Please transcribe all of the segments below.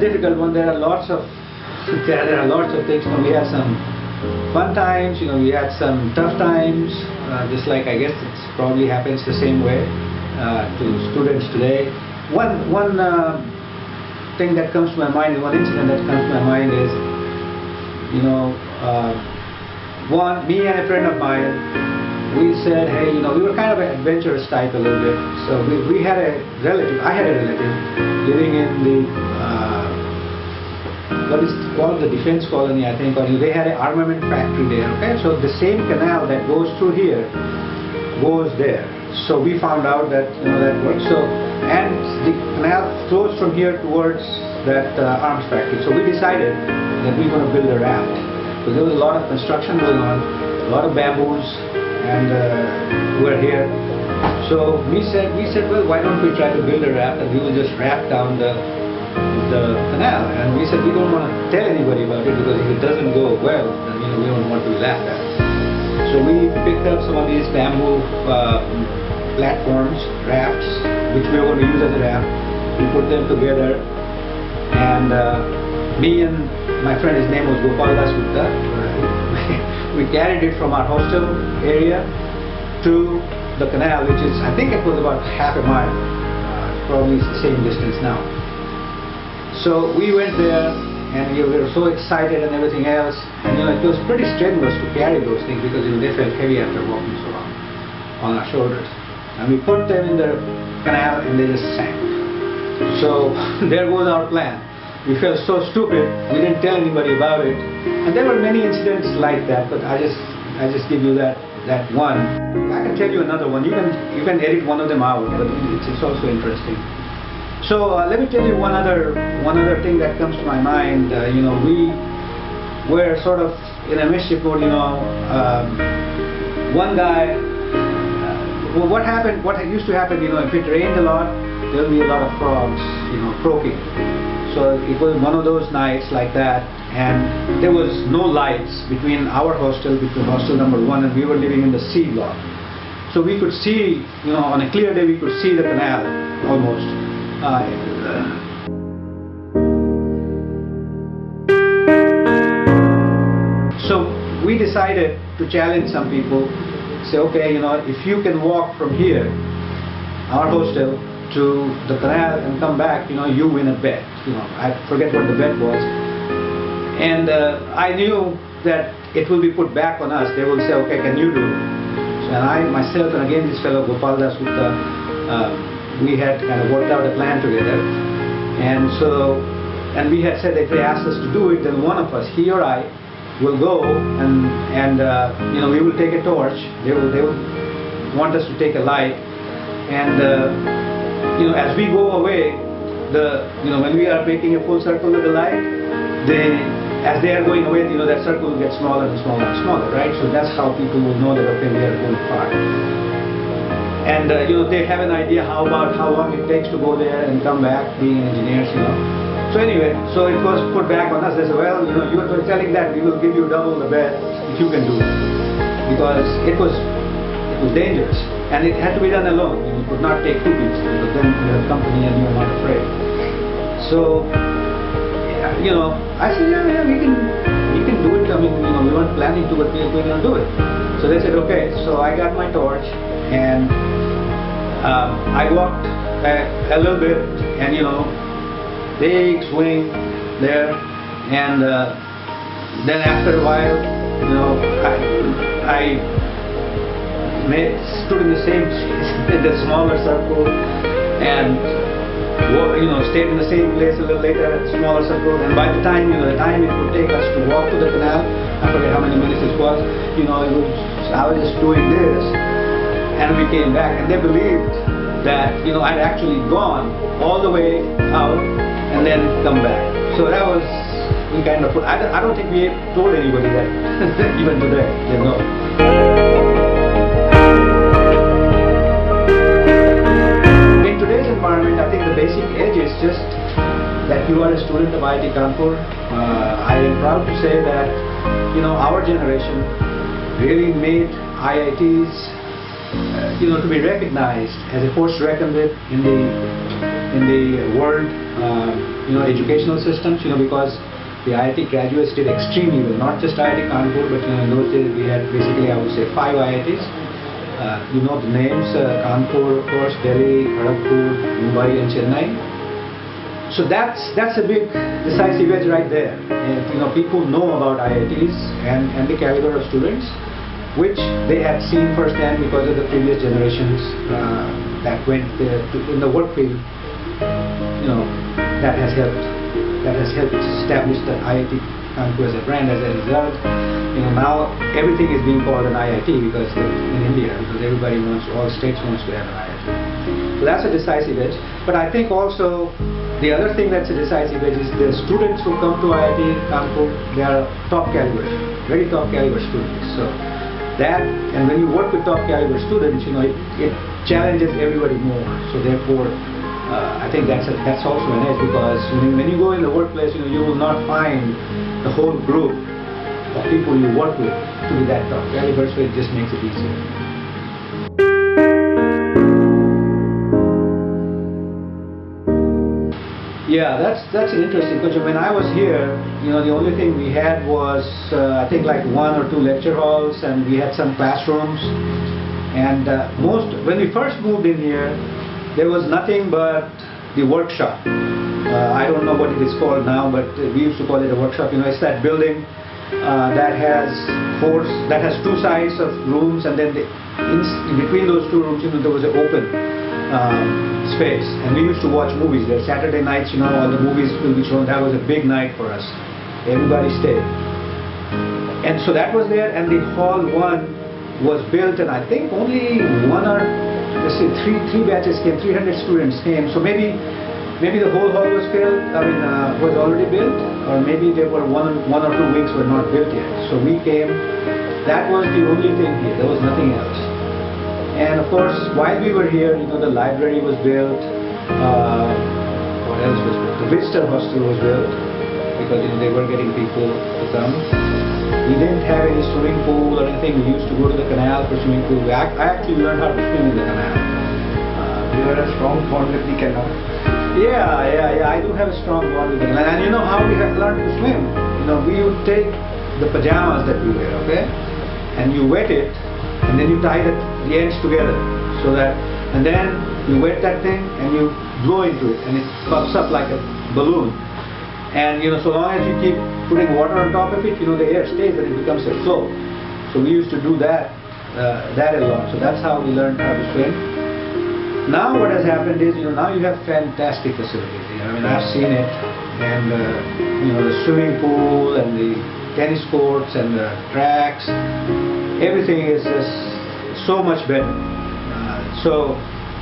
difficult one. There are lots of things. We had some fun times. We had some tough times. Just like I guess it probably happens the same way to students today. One thing that comes to my mind, one incident that comes to my mind is, me and a friend of mine, we said, hey, we were kind of an adventurous type a little bit. So we had a relative, I had a relative living in the, what is called the defense colony, I think, or they had an armament factory there, okay? So the same canal that goes through here goes there. So we found out that, that works. So, and the canal flows from here towards that arms factory. So we decided that we were going to build a raft. So there was a lot of construction going on, a lot of bamboos, and we're here. So we said, well, why don't we try to build a raft and we will just raft down the canal. And we said we don't want to tell anybody about it because if it doesn't go well, then we don't want to be laughed at. So we picked up some of these bamboo platforms, rafts, which we were going to use as a raft. We put them together, and me and my friend, his name was Gopal Dasgupta, we carried it from our hostel area to the canal, which is, I think it was about half a mile, probably the same distance now. So we went there, and we were so excited and everything else, and it was pretty strenuous to carry those things because they felt heavy after walking so long on our shoulders. And we put them in the canal and they just sank. So there goes our plan. We felt so stupid, we didn't tell anybody about it. And there were many incidents like that, but I just give you that one. I can tell you another one. You can edit one of them out, but it's also interesting. So let me tell you one other thing that comes to my mind. We were sort of in a mischief mode. One guy. What used to happen? If it rained a lot, there will be a lot of frogs, croaking. So it was one of those nights like that, and there was no lights between our hostel, between hostel number 1, and we were living in the C block. So we could see, on a clear day, we could see the canal almost. So we decided to challenge some people. Say, okay, if you can walk from here, our hostel, to the canal and come back, you win a bet. I forget what the bet was. And I knew that it will be put back on us. They will say, okay, can you do it? So, and I, myself, and again this fellow Gopal Dasgupta, we had kind of worked out a plan together. And we had said if they asked us to do it, then one of us, he or I, will go and we will take a torch. They will want us to take a light, and as we go away, when we are making a full circle with the light, as they are going away, that circle will get smaller and smaller and smaller, right? So that's how people will know that okay, we are going far. And they have an idea how long it takes to go there and come back, being engineers, So anyway, so it was put back on us. They said, well, you are telling that we will give you double the bet if you can do it, because it was dangerous, and it had to be done alone. You could not take 2 people, because then you have company and you are not afraid. So, I said, yeah, we can do it. I mean, we weren't planning to, but we're going to do it. So they said, okay. So I got my torch, and I walked a little bit, and big swing there, and then after a while, I stood in the smaller circle, and stayed in the same place a little later at smaller circle. And by the time the time it would take us to walk to the canal, I forget how many minutes it was. I was just doing this, and we came back, and they believed that I'd actually gone all the way out and then come back. So that was kind of. I don't think we told anybody that even today. They know. Environment, I think the basic edge is just that you are a student of IIT Kanpur. I am proud to say that our generation really made IITs to be recognized as a force to reckon with in the in the world, educational systems, because the IIT graduates did extremely well, not just IIT Kanpur, but in those days we had basically, I would say, 5 IITs. You know the names, Kanpur, of course, Delhi, Kharagpur, Mumbai and Chennai. So that's a big decisive edge right there. And, people know about IITs and the caliber of students, which they had seen firsthand because of the previous generations that went in the work field. That has helped establish the IIT Kanpur as a brand. As a result, now everything is being called an IIT because in India, because everybody all states wants to have an IIT. So that's a decisive edge. But I think also the other thing that's a decisive edge is the students who come to IIT Kanpur, they are top caliber, very top caliber students. So that, and when you work with top caliber students, it challenges everybody more. So therefore, I think that's also an edge, because when you go in the workplace, you will not find the whole group of people you work with to be that top caliber, so it just makes it easier. Yeah, that's an interesting question. When I was here, the only thing we had was I think like 1 or 2 lecture halls, and we had some classrooms. And when we first moved in here, there was nothing but the workshop. I don't know what it is called now, but we used to call it a workshop. It's that building that has 2 sides of rooms, and then in between those 2 rooms, there was an open space, and we used to watch movies there. Saturday nights, all the movies will be shown. That was a big night for us. Everybody stayed, and so that was there. And the hall 1 was built, and I think only 3 batches came, 300 students came. So maybe the whole hall was filled, was already built, or maybe there were one or 2 weeks were not built yet. So we came. That was the only thing here. There was nothing else. And of course, while we were here, the library was built. What else was built? The visitor hostel was built, because they were getting people to come. We didn't have any swimming pool or anything. We used to go to the canal for swimming pool. I actually learned how to swim in the canal. You had a strong bond with the canal? Yeah. I do have a strong bond with the canal. And how we have learned to swim? We would take the pajamas that we wear, okay? And you wet it, and then you tie the ends together, so that, and then you wet that thing and you blow into it, and it puffs up like a balloon. And so long as you keep putting water on top of it, the air stays and it becomes a flow. So we used to do that a lot. So that's how we learned how to swim. Now what has happened is, now you have fantastic facilities. I've seen it, and the swimming pool and the tennis courts and the tracks, everything is just so much better.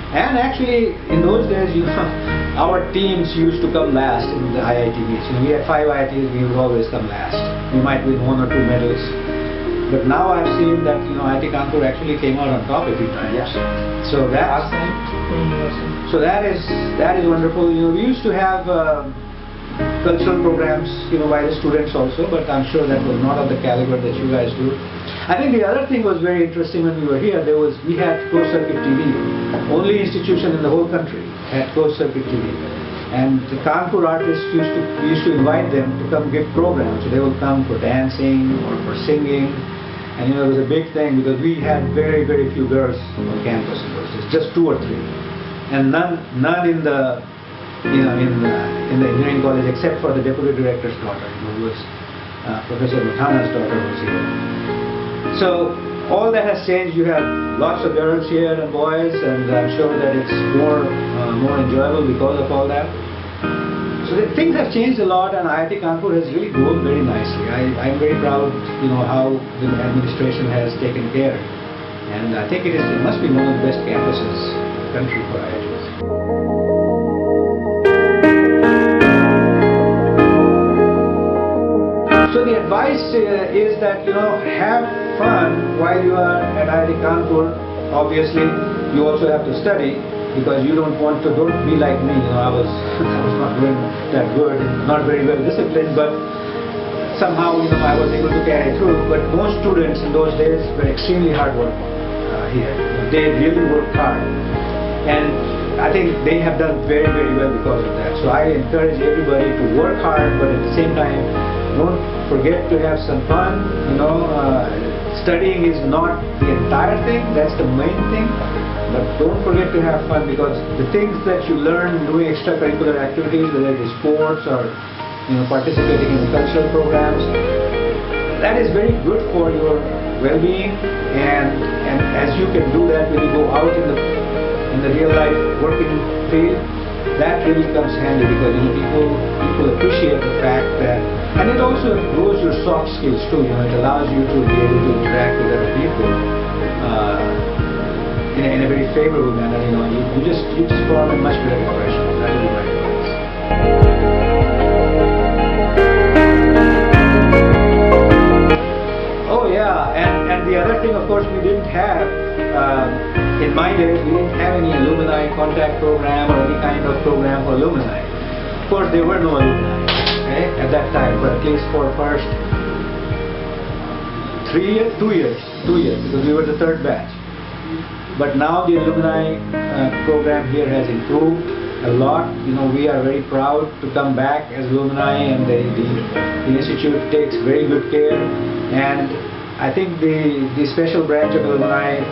And actually, in those days, our teams used to come last in the IIT meets. We had 5 IITs, we would always come last. We might win 1 or 2 medals. But now I've seen that, IIT Kanpur actually came out on top every time. Yes. So that is wonderful. We used to have cultural programs, by the students also, but I'm sure that was not of the caliber that you guys do. I think the other thing was very interesting when we were here. We had closed circuit TV. Only institution in the whole country had closed circuit TV. And the Kanpur artists we used to invite them to come give programs. So they would come for dancing or for singing. And it was a big thing, because we had very, very few girls on campus in those days, just 2 or 3. And none in the engineering college, except for the deputy director's daughter, who was Professor Muthana's daughter was here. So all that has changed. You have lots of girls here and boys, and I'm sure that it's more enjoyable because of all that. So things have changed a lot, and IIT Kanpur has really grown very nicely. I'm very proud, how the administration has taken care, and I think it must be one of the best campuses in the country for IITs. So the advice is that, have fun while you are at IIT Kanpur. Obviously, you also have to study, because you don't be like me. I was not doing that good, not very well disciplined, but somehow, I was able to carry through. But most students in those days were extremely hard working here. They really worked hard. And I think they have done very, very well because of that. So I encourage everybody to work hard, but at the same time, don't forget to have some fun. Studying is not the entire thing, that's the main thing. But don't forget to have fun, because the things that you learn doing extracurricular activities, whether it is sports or participating in cultural programs, that is very good for your well-being. And as you can do that when you go out in the real life working field, that really comes handy, because people appreciate the fact that, and it also grows your soft skills too. It allows you to be able to interact with other people in a very favorable manner. You just form a much better impression. That would be my advice. Oh yeah, and the other thing, of course, we didn't have. In my days, we didn't have any alumni contact program or any kind of program for alumni. Of course, there were no alumni at that time, but at least for first 2 years, because we were the third batch. But now the alumni program here has improved a lot. We are very proud to come back as alumni, and the institute takes very good care. And I think the special branch of alumni,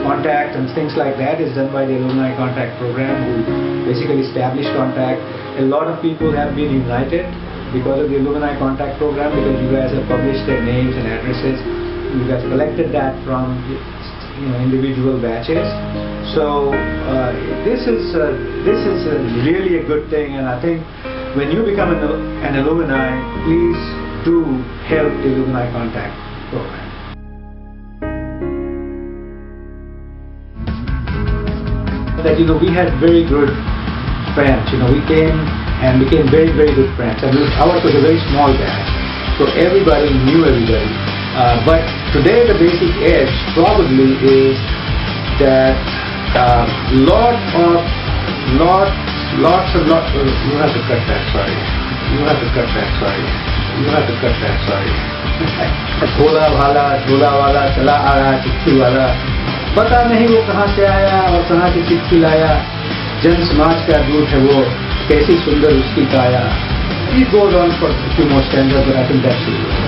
contact and things like that is done by the alumni contact program, who basically established contact. A lot of people have been united because of the alumni contact program, because you guys have published their names and addresses. You guys collected that from individual batches. So this is really a good thing, and I think when you become an alumni, please do help the alumni contact program. That we had very good friends. We came and became very, very good friends. And ours was a very small batch, so everybody knew everybody. But today the basic edge probably is that lots of you have to cut that, sorry. You have to cut that, sorry. भोला भाला झोला वाला चला आ रहा चिट्ठी वाला, पता नहीं वो कहाँ से आया और कहाँ से चिट्ठी लाया, जन समाज का दूत है वो, कैसी सुंदर उसकी काया. It goes on for a few more stanzas, but I think that's it.